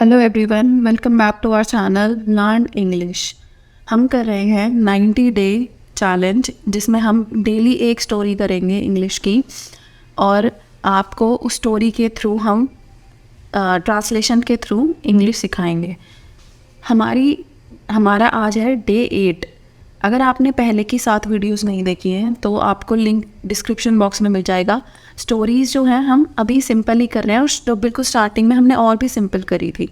Hello everyone, welcome back to our channel learn English. हम कर रहे हैं 90 डे चैलेंज, जिसमें हम डेली एक स्टोरी करेंगे इंग्लिश की और आपको उस स्टोरी के थ्रू हम ट्रांसलेशन के थ्रू इंग्लिश सिखाएंगे। हमारा आज है डे 8। अगर आपने पहले की 7 वीडियोस नहीं देखी हैं तो आपको लिंक डिस्क्रिप्शन बॉक्स में मिल जाएगा। स्टोरीज़ जो हैं हम अभी सिंपल ही कर रहे हैं और तो बिल्कुल स्टार्टिंग में हमने और भी सिंपल करी थी।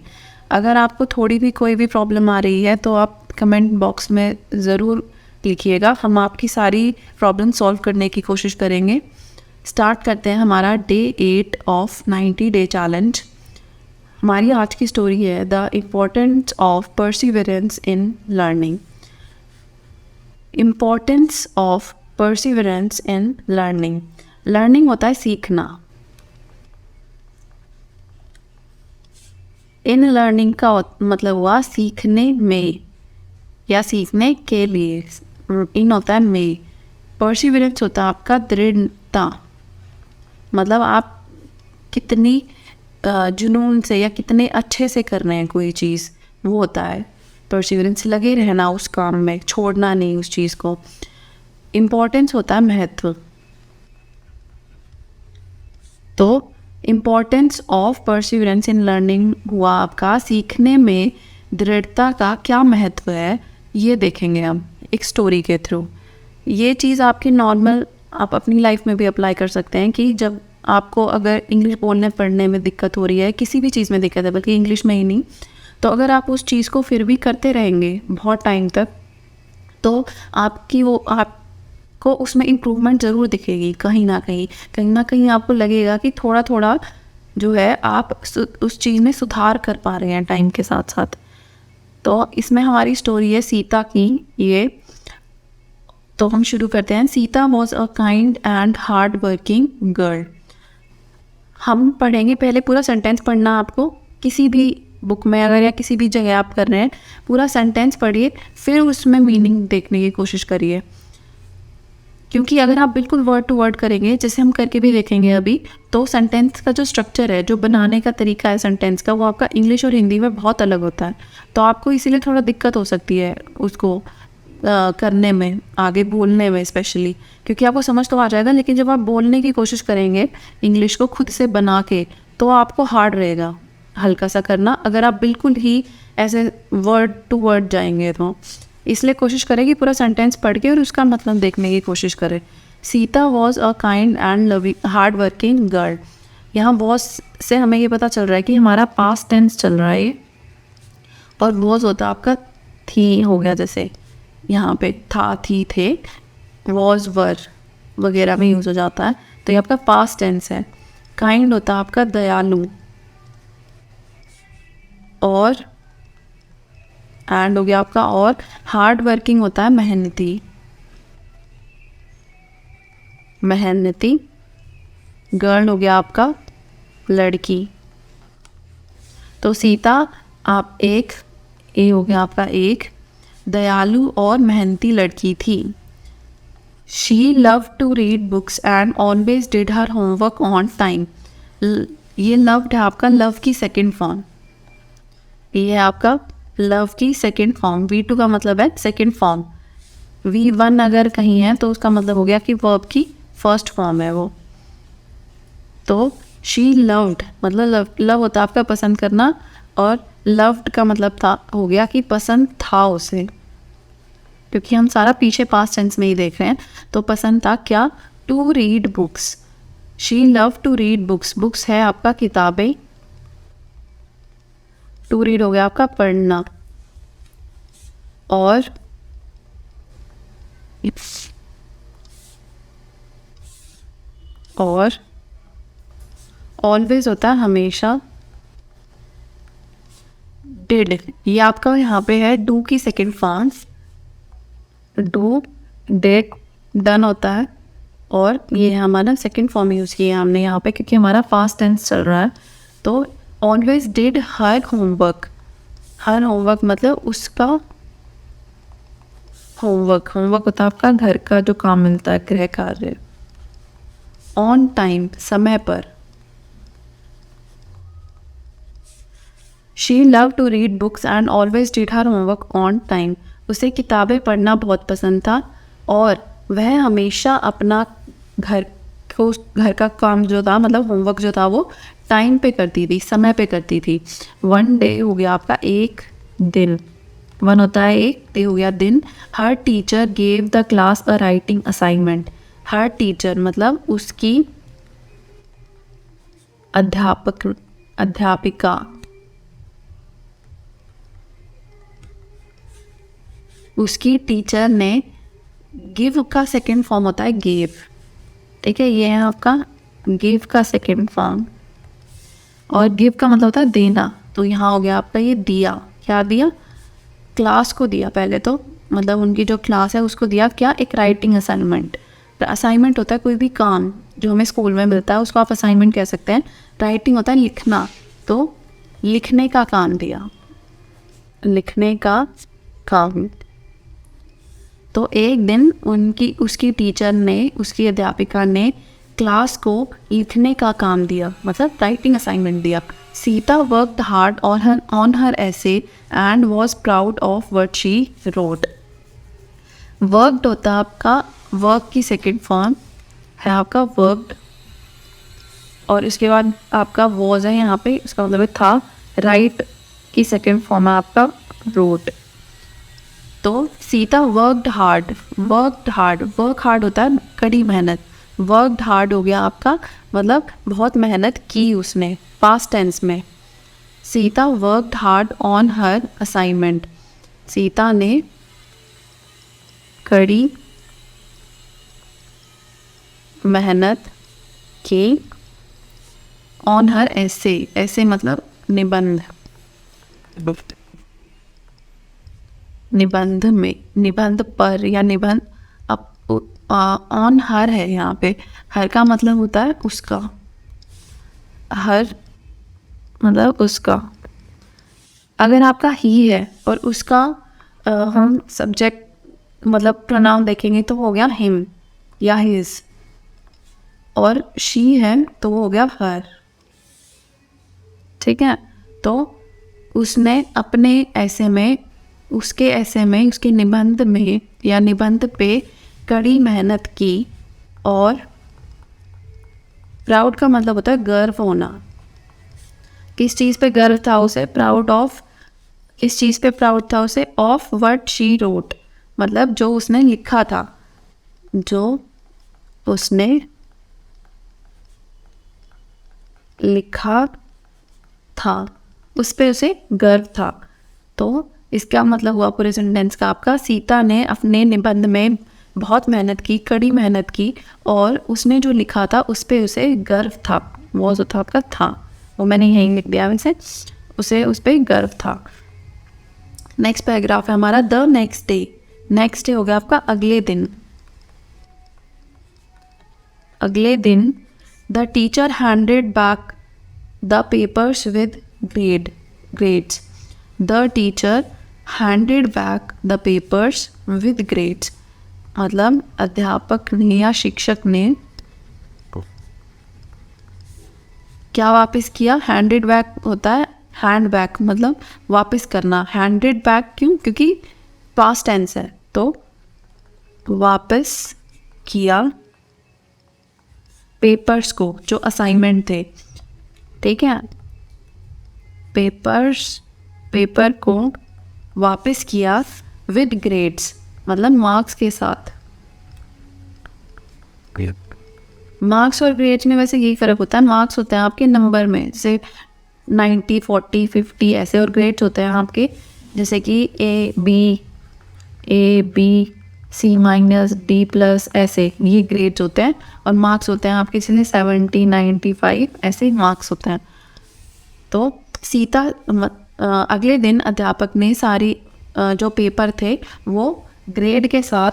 अगर आपको थोड़ी भी कोई भी प्रॉब्लम आ रही है तो आप कमेंट बॉक्स में ज़रूर लिखिएगा, हम आपकी सारी प्रॉब्लम सॉल्व करने की कोशिश करेंगे। स्टार्ट करते हैं हमारा डे 8 ऑफ 90 डे चैलेंज। हमारी आज की स्टोरी है the importance of perseverance in learning. Importance of perseverance in learning. Learning होता है सीखना। इन लर्निंग का मतलब हुआ सीखने में या सीखने के लिए। इन होता है में, परसिवरेंस होता है आपका दृढ़ता, मतलब आप कितनी जुनून से या कितने अच्छे से कर रहे हैं कोई चीज़, वो होता है परसिवरेंस। लगे रहना उस काम में, छोड़ना नहीं उस चीज़ को। इम्पोर्टेंस होता है महत्व। तो importance of perseverance in learning हुआ आपका सीखने में दृढ़ता का क्या महत्व है, ये देखेंगे हम एक स्टोरी के थ्रू। ये चीज़ आपकी नॉर्मल आप अपनी लाइफ में भी अप्लाई कर सकते हैं कि जब आपको अगर इंग्लिश बोलने पढ़ने में दिक्कत हो रही है, किसी भी चीज़ में दिक्कत है, बल्कि इंग्लिश में ही नहीं, तो अगर आप उस चीज़ को फिर भी करते रहेंगे बहुत टाइम तक, तो आपको उसमें इम्प्रूवमेंट ज़रूर दिखेगी। कहीं ना कहीं आपको लगेगा कि थोड़ा थोड़ा जो है आप उस चीज़ में सुधार कर पा रहे हैं टाइम के साथ साथ। तो इसमें हमारी स्टोरी है सीता की। ये तो हम शुरू करते हैं। Sita was a kind and hard working girl. हम पढ़ेंगे, पहले पूरा सेंटेंस पढ़ना आपको, किसी भी बुक में अगर या किसी भी जगह आप कर रहे हैं पूरा सेंटेंस पढ़िए, फिर उसमें मीनिंग देखने की कोशिश करिए। क्योंकि अगर आप बिल्कुल वर्ड टू वर्ड करेंगे, जैसे हम करके भी देखेंगे अभी, तो सेंटेंस का जो स्ट्रक्चर है, जो बनाने का तरीका है सेंटेंस का, वो आपका इंग्लिश और हिंदी में बहुत अलग होता है। तो आपको इसीलिए थोड़ा दिक्कत हो सकती है उसको करने में, आगे बोलने में स्पेशली, क्योंकि आपको समझ तो आ जाएगा, लेकिन जब आप बोलने की कोशिश करेंगे इंग्लिश को खुद से बना के, तो आपको हार्ड रहेगा हल्का सा करना, अगर आप बिल्कुल ही ऐसे वर्ड टू वर्ड जाएंगे तो। इसलिए कोशिश करें कि पूरा सेंटेंस पढ़ के और उसका मतलब देखने की कोशिश करें। Sita was a kind and loving hard working girl. यहाँ वॉज से हमें ये पता चल रहा है कि हमारा पास्ट टेंस चल रहा है ये, और वॉज होता है आपका थी हो गया, जैसे यहाँ पे था, थी, थे, वॉज, वर वगैरह में यूज़ हो जाता है, तो ये आपका पास्ट टेंस है। काइंड होता है आपका दयालु, और एंड हो गया आपका, और हार्ड वर्किंग होता है मेहनती। गर्ल हो गया आपका लड़की। तो सीता आप एक, ए हो गया आपका एक, दयालु और मेहनती लड़की थी। She love to read books and always did her homework on time. ये लव्ड है आपका लव की सेकेंड फॉर्म। ये है आपका लव की सेकेंड फॉर्म। V2 का मतलब है सेकेंड फॉर्म। V1 अगर कहीं है तो उसका मतलब हो गया कि वर्ब की फर्स्ट फॉर्म है वो। तो शी लव्ड मतलब लव होता है आपका पसंद करना, और लव्ड का मतलब था हो गया कि पसंद था उसे, क्योंकि हम सारा पीछे पास्ट टेंस में ही देख रहे हैं। तो पसंद था क्या? To read books. She love to read books. Books है आपका किताबें, टू रीड हो गया आपका पढ़ना, और ऑलवेज होता है हमेशा। डिड ये आपका यहाँ पे है डू की second form. Do, did, done होता है, और ये हमारा सेकेंड फॉर्म यूज़ किया हमने यहाँ पे क्योंकि हमारा पास्ट टेंस चल रहा है। तो always did her homework. Her homework मतलब उसका होमवर्क होता है आपका घर का जो काम मिलता है, गृह कार्य। ऑन टाइम समय पर। She love to read books and always did her homework on time. उसे किताबें पढ़ना बहुत पसंद था और वह हमेशा अपना घर का काम जो था, मतलब होमवर्क जो था, वो टाइम पे करती थी, समय पे करती थी। वन डे हो गया आपका एक दिन, वन होता है एक, डे हो गया दिन। हर teacher gave the class a writing assignment. हर टीचर मतलब उसकी अध्यापिका, उसकी टीचर ने, गिव का सेकेंड फॉर्म होता है गेव, ठीक है, ये है आपका गिव का सेकेंड फॉर्म। और गिव का मतलब होता है देना, तो यहाँ हो गया आपका ये दिया। क्या दिया? क्लास को दिया पहले तो, मतलब उनकी जो क्लास है उसको दिया क्या? एक राइटिंग असाइनमेंट। असाइनमेंट होता है कोई भी काम जो हमें स्कूल में मिलता है, उसको आप असाइनमेंट कह सकते हैं। राइटिंग होता है लिखना, तो लिखने का काम दिया, लिखने का काम। तो एक दिन उसकी टीचर ने, उसकी अध्यापिका ने क्लास को लिखने का काम दिया, मतलब राइटिंग असाइनमेंट दिया। Sita worked hard on her essay and was proud of what she wrote. Worked होता है आपका, वर्क की सेकेंड फॉर्म है आपका वर्कड, और इसके बाद आपका वॉज है यहाँ पे, इसका मतलब था। राइट की सेकेंड फॉर्म है आपका रोट। तो Sita worked hard, work hard होता है कड़ी मेहनत। वर्कड हार्ड हो गया आपका, मतलब बहुत मेहनत की उसने, पास्ट टेंस में। Sita worked hard on her assignment. Sita ने कड़ी मेहनत की ऑन हर ऐसे, ऐसे मतलब निबंध, निबंध में, निबंध पर या निबंध ऑन हर है यहाँ पे। हर का मतलब होता है उसका, हर मतलब उसका। अगर आपका ही है और उसका हम सब्जेक्ट मतलब प्रोनाउन देखेंगे तो हो गया हिम या हिज, और शी है तो वो हो गया हर, ठीक है। तो उसने अपने ऐसे में, उसके ऐसे में, उसके निबंध में या निबंध पे कड़ी मेहनत की। और प्राउड का मतलब होता है गर्व होना। किस चीज़ पे गर्व था उसे? प्राउड ऑफ, किस चीज़ पे प्राउड था उसे? ऑफ व्हाट शी रोट, मतलब जो उसने लिखा था, जो उसने लिखा था उस पे उसे गर्व था। तो इसका मतलब हुआ पूरे सेंटेंस का आपका, सीता ने अपने निबंध में बहुत मेहनत की, कड़ी मेहनत की, और उसने जो लिखा था उस पे उसे गर्व था। वो जो था आपका था, वो मैंने यहीं लिख दिया वैसे, उसे उस पे गर्व था। नेक्स्ट पैराग्राफ है हमारा the next day. Next day हो गया आपका अगले दिन। अगले दिन the teacher handed back the papers with grades. The teacher handed back the papers with grades, मतलब अध्यापक ने या शिक्षक ने क्या वापस किया? हैंडेड बैक होता है, हैंड बैक मतलब वापस करना। हैंडेड बैक क्यों? क्योंकि पास्ट टेंस है, तो वापस किया पेपर्स को, जो असाइनमेंट थे, ठीक है। पेपर को वापस किया विद ग्रेड्स, मतलब मार्क्स के साथ। मार्क्स और ग्रेड्स में वैसे यही फ़र्क होता है। मार्क्स होते हैं आपके नंबर में, जैसे 90, 40, 50 ऐसे, और ग्रेड्स होते हैं आपके जैसे कि A B C minus D plus, ऐसे ये ग्रेड्स होते हैं। और मार्क्स होते हैं आपके जैसे 70, 95 ऐसे मार्क्स होते हैं। तो सीता अगले दिन अध्यापक ने सारी जो पेपर थे वो ग्रेड के साथ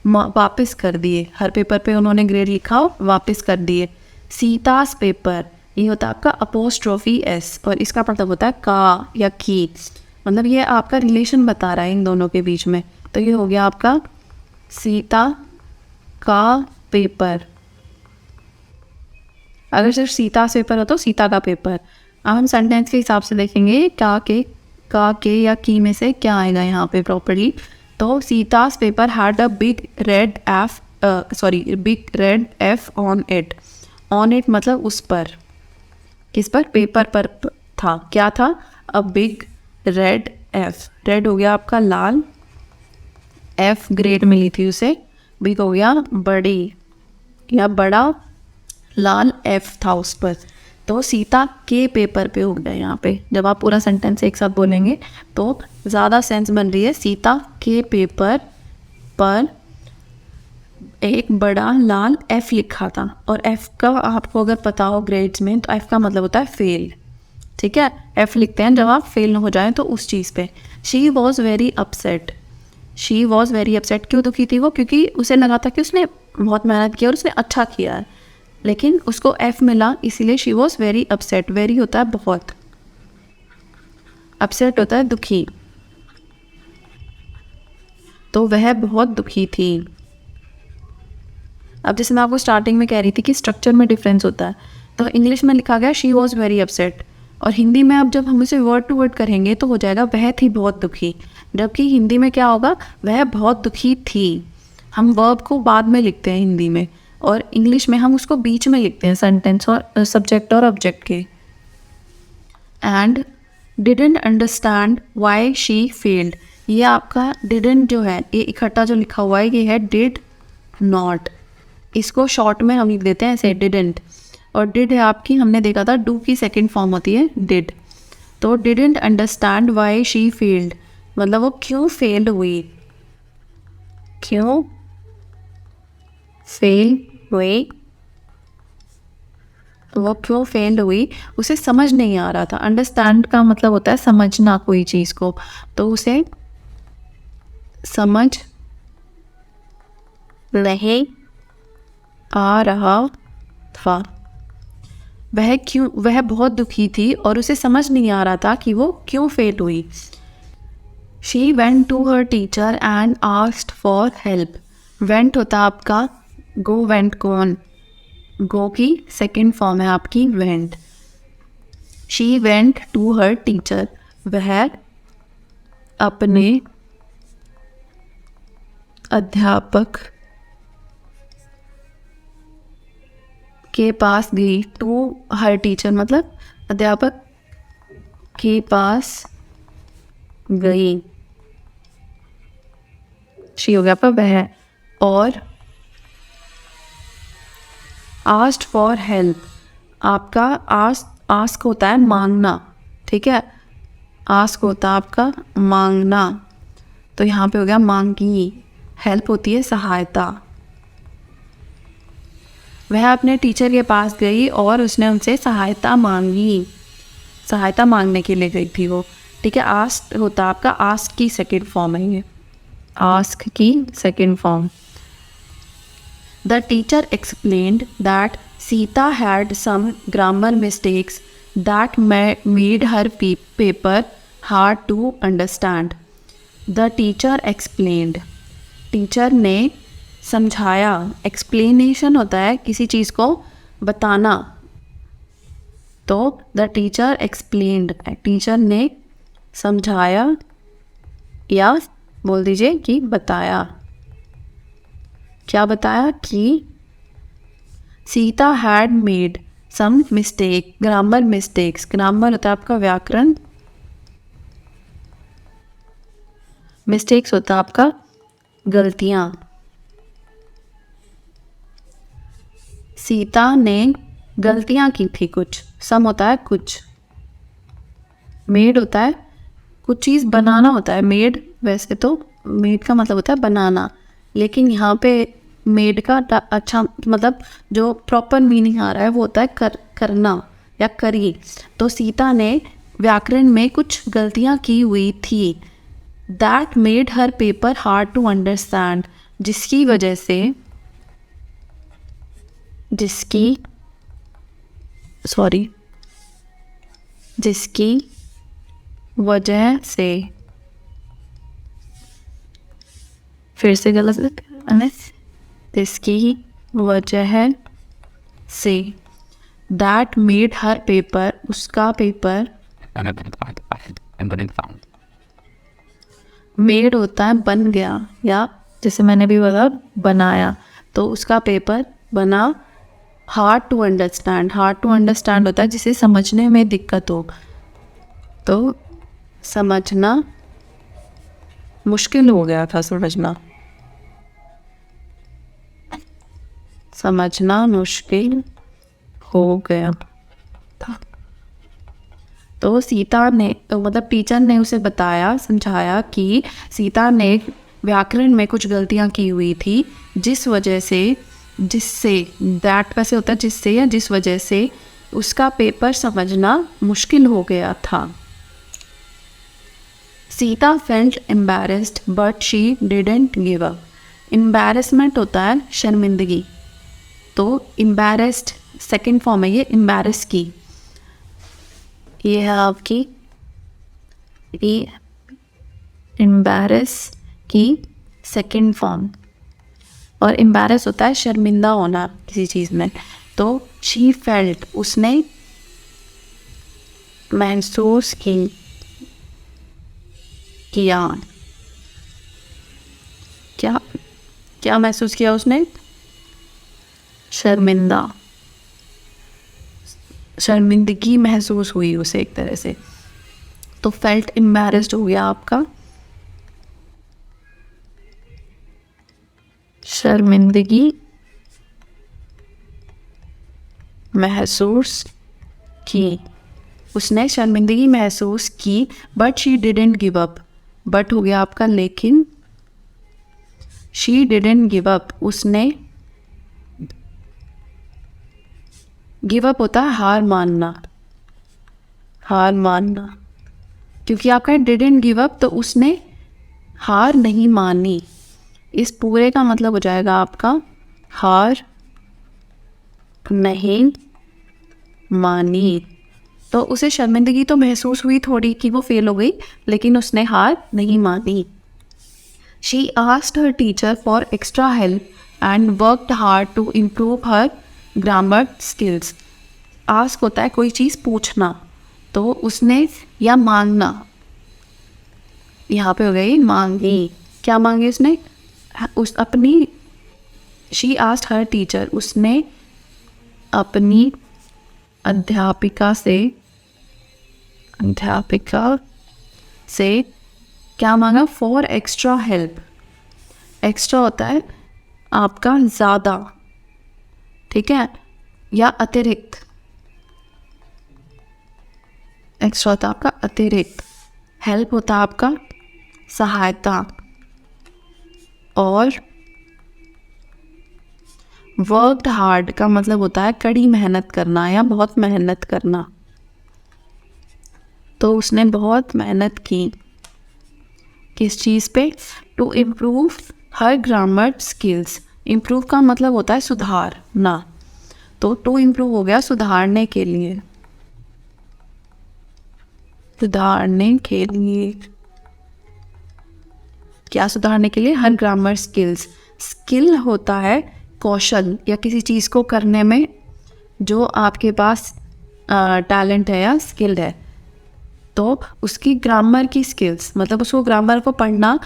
वापस कर दिए। हर पेपर पे उन्होंने ग्रेड लिखा, वापस कर दिए। सीतास पेपर, ये होता है आपका अपोस्ट्रोफी एस, और इसका मतलब होता है का या की, मतलब ये आपका रिलेशन बता रहा है इन दोनों के बीच में। तो ये हो गया आपका सीता का पेपर। अगर सिर्फ सीता पेपर हो तो सीता का पेपर, अब हम सेंटेंस के हिसाब से देखेंगे का के या की में से क्या आएगा यहाँ पे प्रॉपर्ली। तो सीता's paper had a big red F on it. On it मतलब उस पर, किस पर, पेपर पर था। क्या था? अ बिग रेड एफ। रेड हो गया आपका लाल, एफ ग्रेड मिली थी उसे, बिग हो गया बड़ी या बड़ा, लाल एफ था उस पर। तो सीता के पेपर पे हो गया यहाँ पे। जब आप पूरा सेंटेंस एक साथ बोलेंगे तो ज़्यादा सेंस बन रही है। सीता के पेपर पर एक बड़ा लाल एफ लिखा था। और एफ का आपको अगर पता हो ग्रेड्स में, तो एफ का मतलब होता है फेल। ठीक है, एफ लिखते हैं जब आप फेल हो जाएं तो उस चीज़ पे। She was very upset. She was very upset, क्यों दुखी थी वो? क्योंकि उसे लगा था कि उसने बहुत मेहनत की और उसने अच्छा किया है, लेकिन उसको एफ मिला, इसीलिए she was very upset. Very होता है बहुत, अपसेट होता है दुखी, तो वह बहुत दुखी थी। अब जैसे मैं आपको स्टार्टिंग में कह रही थी कि स्ट्रक्चर में डिफरेंस होता है, तो इंग्लिश में लिखा गया शी वॉज वेरी अपसेट, और हिंदी में अब जब हम इसे वर्ड टू वर्ड करेंगे तो हो जाएगा वह थी बहुत दुखी। जबकि हिंदी में क्या होगा? वह बहुत दुखी थी। हम वर्ब को बाद में लिखते हैं हिंदी में, और इंग्लिश में हम उसको बीच में लिखते हैं सेंटेंस और सब्जेक्ट और ऑब्जेक्ट के। And didn't understand why she failed. ये आपका डिडंट जो है, ये इकट्ठा जो लिखा हुआ है ये है डिड नॉट। इसको शॉर्ट में हम लिख देते हैं ऐसे डिडंट। और डिड है आपकी, हमने देखा था डू की सेकंड फॉर्म होती है डिड। तो didn't understand why she failed मतलब वो क्यों फेल हुई, क्यों फेल हुई, वो क्यों फेल हुई उसे समझ नहीं आ रहा था। अंडरस्टैंड का मतलब होता है समझना कोई चीज़ को, तो उसे समझ नहीं आ रहा था। वह बहुत दुखी थी और उसे समझ नहीं आ रहा था कि वो क्यों फेल हुई। She went to her teacher and asked for help. Went होता आपका गो, वेंट कौन, गो की सेकेंड फॉर्म है आपकी went. She went to her teacher, वह अपने अध्यापक के पास गई। टू हर टीचर मतलब अध्यापक के पास गई। शी हो गया पर वह। और आस्क्ड फॉर हेल्प, आपका आस्क होता है मांगना। ठीक है, आस्क होता है आपका मांगना, तो यहाँ पे हो गया मांगी। हेल्प होती है सहायता। वह अपने टीचर के पास गई और उसने उनसे सहायता मांगी। सहायता मांगने के लिए गई थी वो। ठीक है, आस्क होता आपका, आस्क की सेकेंड फॉर्म है ये, आस्क की second form. The teacher explained that Sita had some grammar mistakes that made her paper hard to understand. The teacher explained, teacher ने समझाया। एक्सप्लेनेशन होता है किसी चीज़ को बताना, तो द टीचर एक्सप्लेन्ड, टीचर ने समझाया या बोल दीजिए कि बताया। क्या बताया? कि Sita had made some mistake, grammar mistakes. Grammar होता है आपका व्याकरण, मिस्टेक्स होता है आपका गलतियाँ। सीता ने गलतियाँ की थी कुछ। सम होता है कुछ, मेड होता है कुछ चीज़ बनाना होता है। मेड वैसे तो मेड का मतलब होता है बनाना, लेकिन यहाँ पे मेड का अच्छा मतलब जो प्रॉपर मीनिंग आ रहा है वो होता है करना या करी। तो सीता ने व्याकरण में कुछ गलतियाँ की हुई थी। That made her paper hard to understand, जिसकी वजह से जिसकी वजह से, फिर से गलत, जिसकी वजह से, दैट मेड हर पेपर, उसका पेपर मेड होता है बन गया, या जैसे मैंने भी बोला बनाया, तो उसका पेपर बना। Hard to understand, hard to understand होता है जिसे समझने में दिक्कत हो, तो समझना मुश्किल हो गया था, समझना मुश्किल हो गया था। तो सीता ने, तो मतलब टीचर ने उसे बताया, समझाया कि सीता ने व्याकरण में कुछ गलतियां की हुई थी, जिस वजह से, जिससे, दैट कैसे होता है जिससे या जिस वजह से उसका पेपर समझना मुश्किल हो गया था। Sita felt embarrassed but she didn't give up. Embarrassment होता है शर्मिंदगी, तो एम्बैरेस्ड सेकेंड फॉर्म है ये, एम्बैरेस की, ये है आपकी एम्बैरेस की सेकेंड फॉर्म, और एम्बैरेस होता है शर्मिंदा होना किसी चीज़ में। तो शी फेल्ट, उसने महसूस किया, क्या क्या महसूस किया उसने? शर्मिंदगी महसूस हुई उसे एक तरह से, तो फेल्ट एम्बैरेस्ड हो गया आपका, शर्मिंदगी महसूस की, उसने शर्मिंदगी महसूस की। But she didn't give up, but हो गया आपका लेकिन, शी डिडंट गिव अप, उसने, गिव अप होता है हार मानना, हार मानना, क्योंकि आपका डिडंट गिव अप, तो उसने हार नहीं मानी। इस पूरे का मतलब हो जाएगा आपका हार नहीं मानी। तो उसे शर्मिंदगी तो महसूस हुई थोड़ी कि वो फेल हो गई, लेकिन उसने हार नहीं मानी। She asked her teacher for extra help and worked hard to improve her grammar skills. Ask होता है कोई चीज़ पूछना, तो उसने, या मांगना, यहाँ पे हो गई मांगी, क्या मांगी उसने? उस अपनी, शी आस्क्ड हर टीचर, उसने अपनी अध्यापिका से क्या मांगा? For extra help. एक्स्ट्रा होता है आपका ज़्यादा, ठीक है, या अतिरिक्त। एक्स्ट्रा होता है आपका अतिरिक्त, हेल्प होता है आपका सहायता, और वर्कड हार्ड का मतलब होता है कड़ी मेहनत करना या बहुत मेहनत करना। तो उसने बहुत मेहनत की किस चीज़ पे? To improve her grammar skills. Improve का मतलब होता है सुधारना, तो टू इम्प्रूव हो गया सुधारने के लिए, सुधारने के लिए, क्या सुधारने के लिए? हर ग्रामर स्किल्स। स्किल होता है कौशल या किसी चीज़ को करने में जो आपके पास टैलेंट है या स्किल्ड है, तो उसकी ग्रामर की स्किल्स, मतलब उसको ग्रामर को पढ़ना,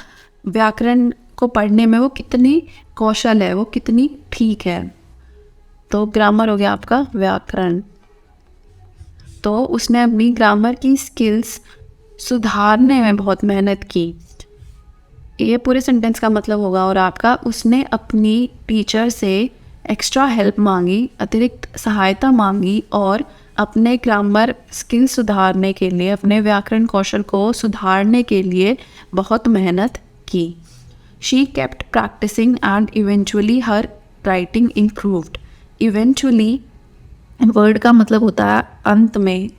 व्याकरण को पढ़ने में वो कितनी कौशल है, वो कितनी ठीक है, तो ग्रामर हो गया आपका व्याकरण। तो उसने अपनी ग्रामर की स्किल्स सुधारने में बहुत मेहनत की, ये पूरे सेंटेंस का मतलब होगा। और आपका, उसने अपनी टीचर से एक्स्ट्रा हेल्प मांगी, अतिरिक्त सहायता मांगी, और अपने ग्रामर स्किल सुधारने के लिए, अपने व्याकरण कौशल को सुधारने के लिए बहुत मेहनत की। She kept practicing and eventually her writing improved. Eventually word का मतलब होता है अंत में,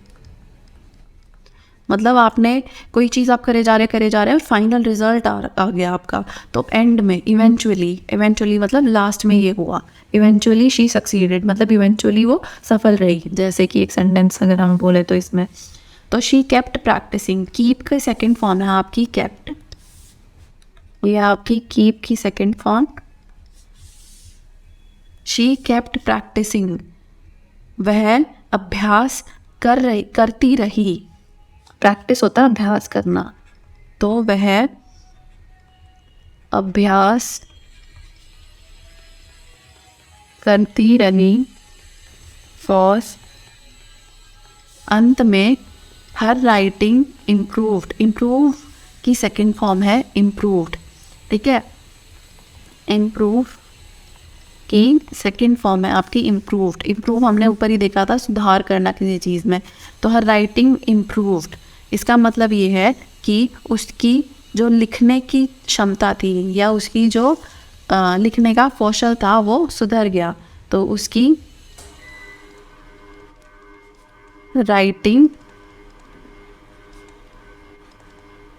मतलब आपने कोई चीज़ आप करे जा रहे हैं, फाइनल रिजल्ट आ गया आपका, तो एंड में इवेंचुअली मतलब लास्ट में ये हुआ। इवेंचुअली शी सक्सीडेड, मतलब इवेंचुअली वो सफल रही, जैसे कि एक सेंटेंस अगर हम बोले तो इसमें। तो शी केप्ट प्रैक्टिसिंग, कीप का सेकेंड फॉर्म है आपकी केप्ट, ये आपकी कीप की second form. She kept practicing, वह अभ्यास करती रही, प्रैक्टिस होता है अभ्यास करना, तो वह अभ्यास करती रही, फॉर अंत में हर राइटिंग इम्प्रूव्ड, इम्प्रूव की सेकंड फॉर्म है इम्प्रूव्ड, ठीक है, इम्प्रूव की सेकंड फॉर्म है आपकी इम्प्रूव्ड। इम्प्रूव हमने ऊपर ही देखा था, सुधार करना किसी चीज़ में, तो हर राइटिंग इम्प्रूव्ड, इसका मतलब ये है कि उसकी जो लिखने की क्षमता थी या उसकी जो लिखने का कौशल था वो सुधर गया, तो उसकी राइटिंग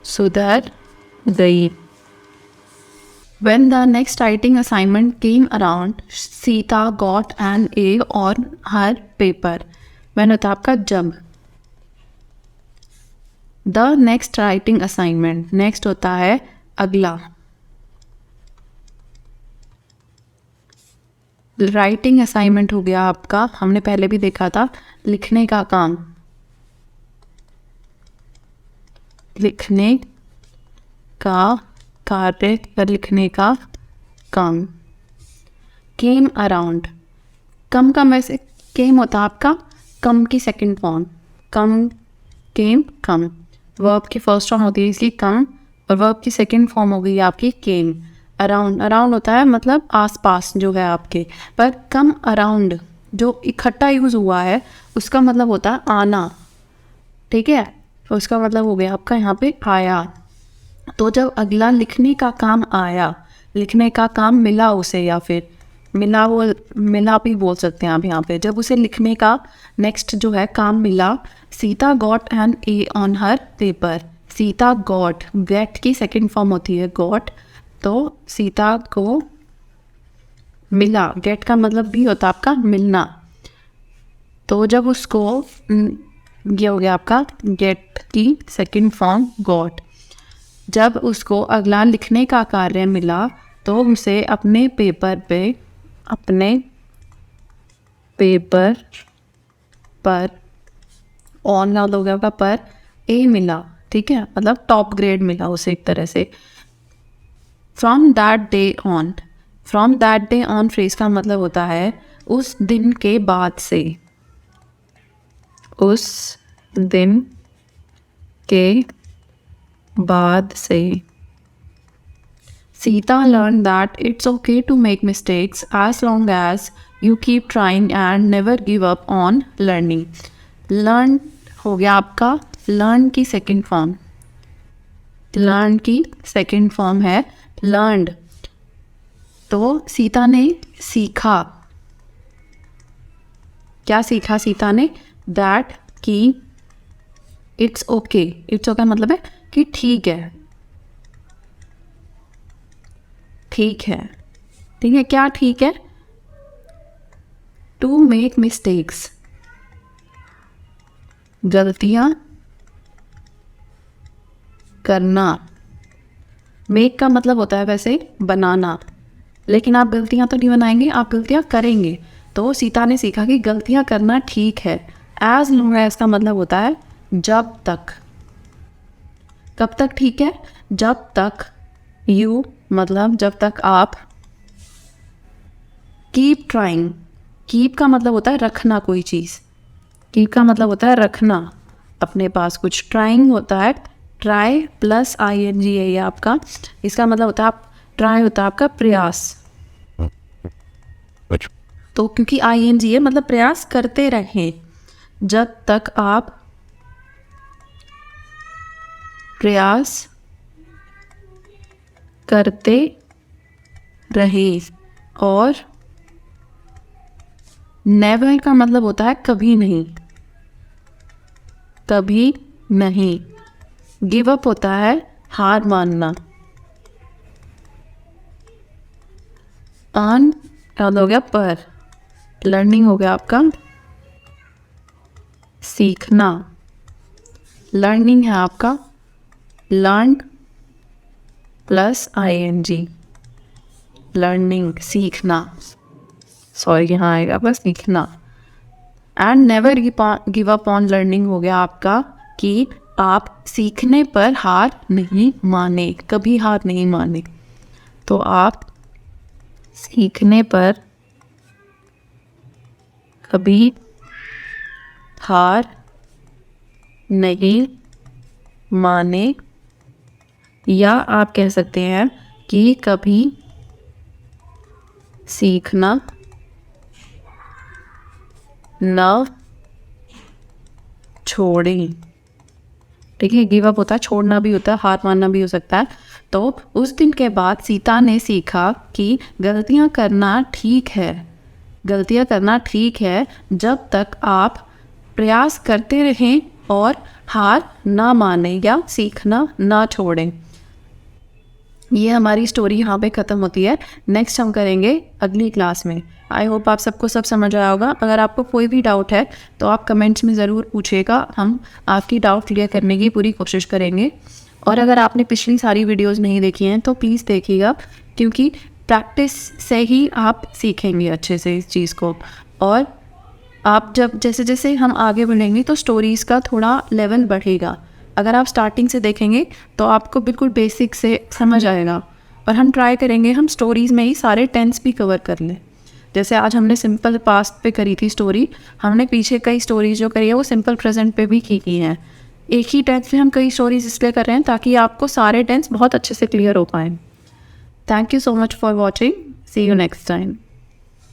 सुधर गई। When the next writing assignment came around, Sita got an A on her paper. When होता है आपका जब। The next writing assignment, next होता है अगला। राइटिंग असाइनमेंट हो गया आपका, हमने पहले भी देखा था, लिखने का काम, लिखने का कार्य या लिखने का काम। केम अराउंड, कम का वैसे केम होता है आपका कम की सेकंड फॉर्म, कम, केम, कम, वर्ब की फर्स्ट फॉर्म होती है इसकी कम, और वर्ब की सेकंड फॉर्म हो गई आपकी केम। अराउंड, अराउंड होता है मतलब आसपास जो है आपके, पर कम अराउंड जो इकट्ठा यूज़ हुआ है उसका मतलब होता है आना, ठीक है, तो उसका मतलब हो गया आपका यहाँ पे आया। तो जब अगला लिखने का काम आया, लिखने का काम मिला उसे, या फिर मिला, वो मिला भी बोल सकते हैं आप यहाँ पे, जब उसे लिखने का नेक्स्ट जो है काम मिला, Sita got an A on her paper. Sita got, get की सेकंड फॉर्म होती है गॉट, तो सीता को मिला, गेट का मतलब भी होता है आपका मिलना, तो जब उसको ये हो गया आपका गेट की सेकंड फॉर्म गॉट। जब उसको अगला लिखने का कार्य मिला तो उसे अपने पेपर पर ऑन ना हो गया पर ए मिला, ठीक है, मतलब टॉप ग्रेड मिला उसे एक तरह से। From that day on, from that day on phrase का मतलब होता है उस दिन के बाद से, उस दिन के बाद से। Sita learned that it's okay to make mistakes as long as you keep trying and never give up on learning. Learn हो गया आपका learn की सेकंड फॉर्म, learn की सेकंड फॉर्म है learned, तो सीता ने सीखा, क्या सीखा सीता ने, that कि it's okay, it's okay मतलब है कि ठीक है, ठीक है, ठीक है, क्या ठीक है, टू मेक मिस्टेक्स, गलतियां करना। मेक का मतलब होता है वैसे बनाना, लेकिन आप गलतियां तो नहीं बनाएंगे, आप गलतियां करेंगे, तो सीता ने सीखा कि गलतियां करना ठीक है। एज लॉन्ग एज का मतलब होता है जब तक, कब तक ठीक है, जब तक, यू मतलब जब तक आप, कीप ट्राइंग, कीप का मतलब होता है रखना कोई चीज़, कीप का मतलब होता है रखना अपने पास कुछ, ट्राइंग होता है try plus I N G है ये आपका, इसका मतलब होता है आप, ट्राई होता है आपका प्रयास, तो क्योंकि आई एन जी है मतलब प्रयास करते रहें, जब तक आप प्रयास करते रहे। और नेवर का मतलब होता है कभी नहीं, कभी नहीं। गिव अप होता है हार मानना। ऑन याद हो गया पर, लर्निंग हो गया आपका सीखना, लर्निंग है आपका learn plus I N G, learning सीखना, सॉरी यहाँ आएगा बस सीखना। And never give up on learning हो गया आपका कि आप सीखने पर हार नहीं माने, कभी हार नहीं माने। तो आप सीखने पर कभी हार नहीं माने, या आप कह सकते हैं कि कभी सीखना न छोड़ें। ठीक है, गिव अप होता है, छोड़ना भी होता है, हार मानना भी हो सकता है। तो उस दिन के बाद सीता ने सीखा कि गलतियां करना ठीक है, गलतियां करना ठीक है, जब तक आप प्रयास करते रहें और हार ना माने या सीखना ना छोड़ें। ये हमारी स्टोरी यहाँ पे ख़त्म होती है। नेक्स्ट हम करेंगे अगली क्लास में। आई होप आप सबको सब समझ आया होगा। अगर आपको कोई भी डाउट है तो आप कमेंट्स में ज़रूर पूछिएगा, हम आपकी डाउट क्लियर करने की पूरी कोशिश करेंगे। और अगर आपने पिछली सारी वीडियोस नहीं देखी हैं तो प्लीज़ देखिएगा, क्योंकि प्रैक्टिस से ही आप सीखेंगे अच्छे से इस चीज़ को। और आप जब जैसे जैसे हम आगे बढ़ेंगे तो स्टोरीज़ का थोड़ा लेवल बढ़ेगा। अगर आप स्टार्टिंग से देखेंगे तो आपको बिल्कुल बेसिक से समझ आएगा। और हम ट्राई करेंगे हम स्टोरीज़ में ही सारे टेंस भी कवर कर लें। जैसे आज हमने सिंपल पास्ट पे करी थी स्टोरी, हमने पीछे कई स्टोरीज जो करी है वो सिंपल प्रेजेंट पे भी की हैं। एक ही टेंस में हम कई स्टोरीज इसलिए कर रहे हैं ताकि आपको सारे टेंस बहुत अच्छे से क्लियर हो पाएँ। Thank you so much for watching, see you next time.